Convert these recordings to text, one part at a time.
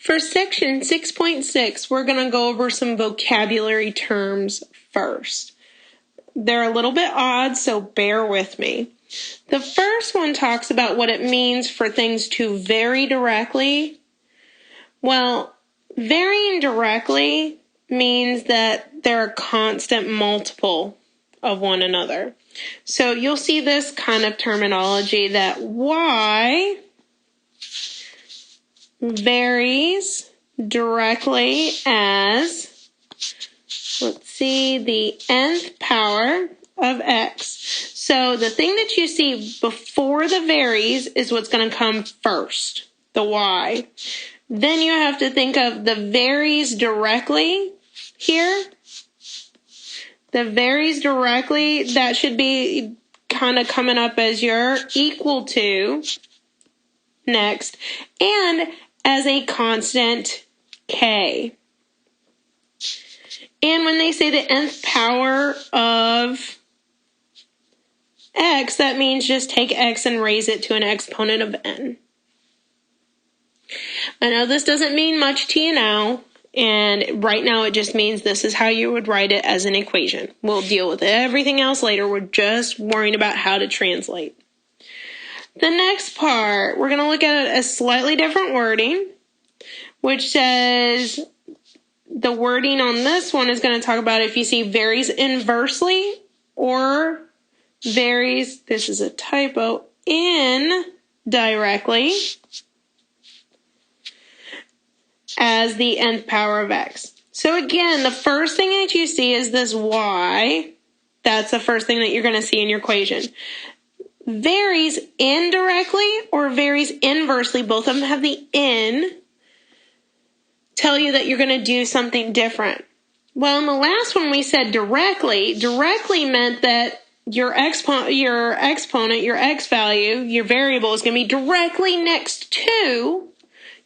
For section 6.6, we're going to go over some vocabulary terms first. They're a little bit odd, so bear with me. The first one talks about what it means for things to vary directly. Well, varying directly means that they're a constant multiple of one another. So you'll see this kind of terminology that y varies directly as, let's see, the nth power of x. So the thing that you see before the varies is what's going to come first, the y. Then you have to think of the varies directly here. The varies directly, that should be kind of coming up as your equal to next, and as a constant k. And when they say the nth power of x, that means just take x and raise it to an exponent of n. I know this doesn't mean much to you now, and right now it just means this is how you would write it as an equation. We'll deal with everything else later. We're just worrying about how to translate. The next part, we're going to look at a slightly different wording, which says the wording on this one is going to talk about if you see varies inversely or varies, this is a typo, indirectly as the nth power of x. So again, the first thing that you see is this y. That's the first thing that you're going to see in your equation. Varies indirectly or varies inversely, both of them have the in, tell you that you're going to do something different. Well, in the last one we said directly. Directly meant that your exponent, your x value, your variable is going to be directly next to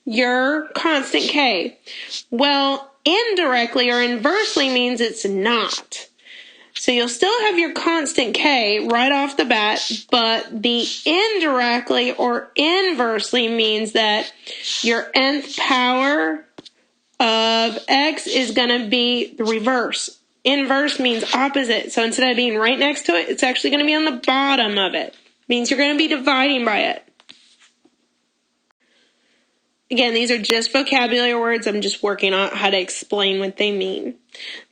your constant k. Well, indirectly or inversely means it's not. So you'll still have your constant k right off the bat, but the indirectly or inversely means that your nth power of x is going to be the reverse. Inverse means opposite. So instead of being right next to it, it's actually going to be on the bottom of it. Means you're going to be dividing by it. Again, these are just vocabulary words. I'm just working on how to explain what they mean.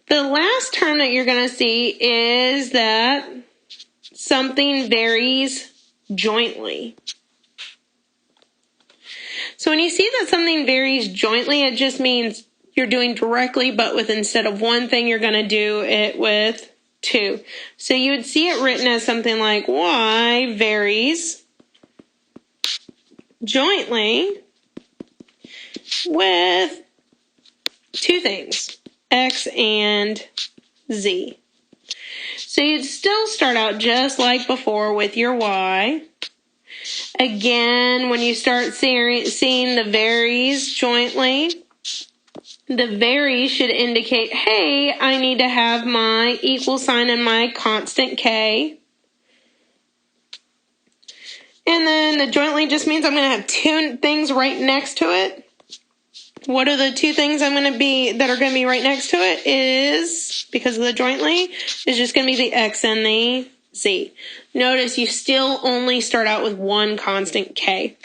The last term that you're going to see is that something varies jointly. So when you see that something varies jointly, it just means you're doing directly, but with instead of one thing, you're going to do it with two. So you would see it written as something like y varies jointly with two things, x and z. So you'd still start out just like before with your y. Again, when you start seeing the varies jointly, the varies should indicate, hey, I need to have my equal sign and my constant k. And then the jointly just means I'm going to have two things right next to it. What are the two things that are going to be right next to it is, because of the jointly, is just going to be the x and the z. Notice you still only start out with one constant k.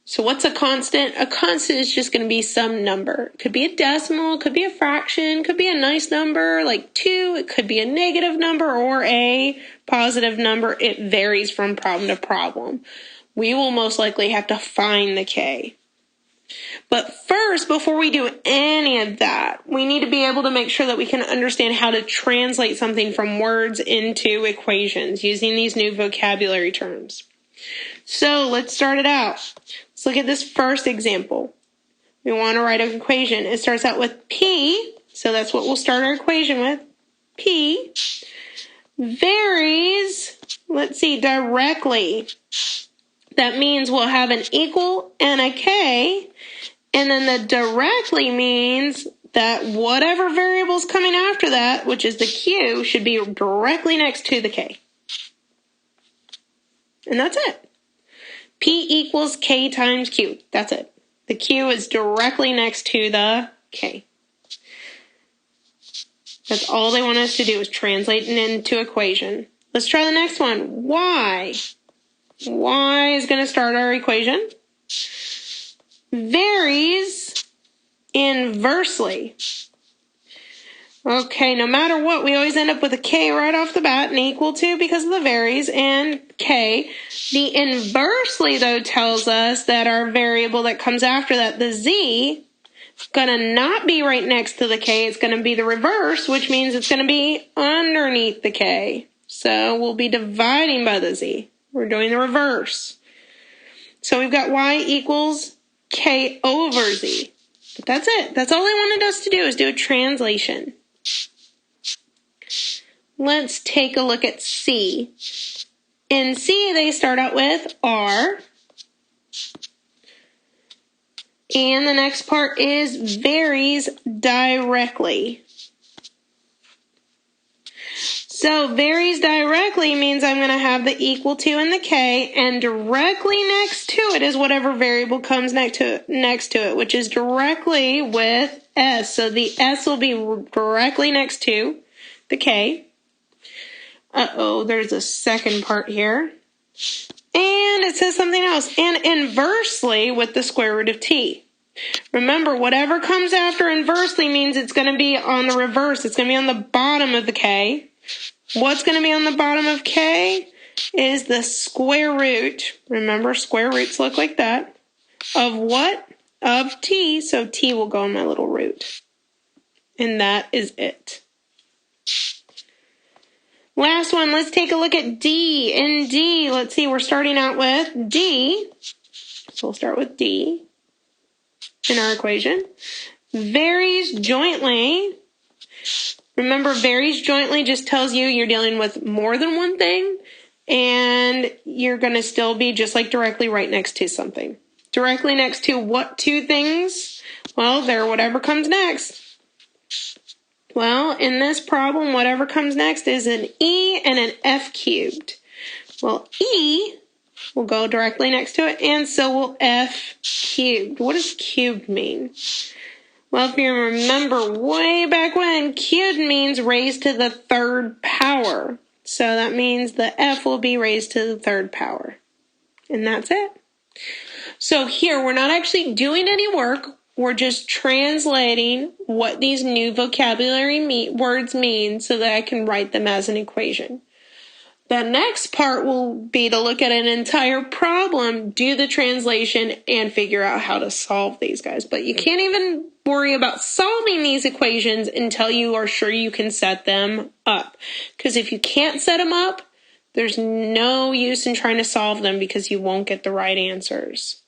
So what's a constant? A constant is just going to be some number. It could be a decimal, it could be a fraction, it could be a nice number like 2, it could be a negative number or a positive number. It varies from problem to problem. We will most likely have to find the k. But first, before we do any of that, we need to be able to make sure that we can understand how to translate something from words into equations using these new vocabulary terms. So let's start it out. Let's look at this first example. We want to write an equation. It starts out with P, so that's what we'll start our equation with. P varies, let's see, directly. That means we'll have an equal and a k, and then the directly means that whatever variable is coming after that, which is the q, should be directly next to the k. And that's it. P equals k times q. That's it. The Q is directly next to the K. That's all they want us to do is translate it into equation. Let's try the next one. Y. Y is going to start our equation. Varies inversely. Okay, no matter what, we always end up with a K right off the bat and equal to because of the varies and K. The inversely, though, tells us that our variable that comes after that, the Z, is going to not be right next to the K. It's going to be the reverse, which means it's going to be underneath the K. So we'll be dividing by the Z. We're doing the reverse. So we've got Y equals K over Z. But that's it. That's all they wanted us to do is do a translation. Let's take a look at C. In C, they start out with R. And the next part is varies directly. So varies directly means I'm going to have the equal to and the K, and directly next to it is whatever variable comes next to it, which is directly with S. So the S will be directly next to the K. There's a second part here. And it says something else. And inversely with the square root of T. Remember, whatever comes after inversely means it's going to be on the reverse. It's going to be on the bottom of the K. What's going to be on the bottom of K is the square root. Remember, square roots look like that. Of what? Of T. So T will go in my little root. And that is it. Last one, let's take a look at D. In D, let's see, we're starting out with D. So we'll start with D in our equation. Varies jointly. Remember, varies jointly just tells you you're dealing with more than one thing, and you're going to still be just like directly right next to something. Directly next to what two things? Well, they're whatever comes next. Well, in this problem, whatever comes next is an E and an F cubed. Well, E will go directly next to it, and so will F cubed. What does cubed mean? Well, if you remember way back when, cubed means raised to the third power. So that means the F will be raised to the third power. And that's it. So here, we're not actually doing any work. We're just translating what these new vocabulary words mean so that I can write them as an equation. The next part will be to look at an entire problem, do the translation, and figure out how to solve these guys. But you can't even worry about solving these equations until you are sure you can set them up. Because if you can't set them up, there's no use in trying to solve them because you won't get the right answers.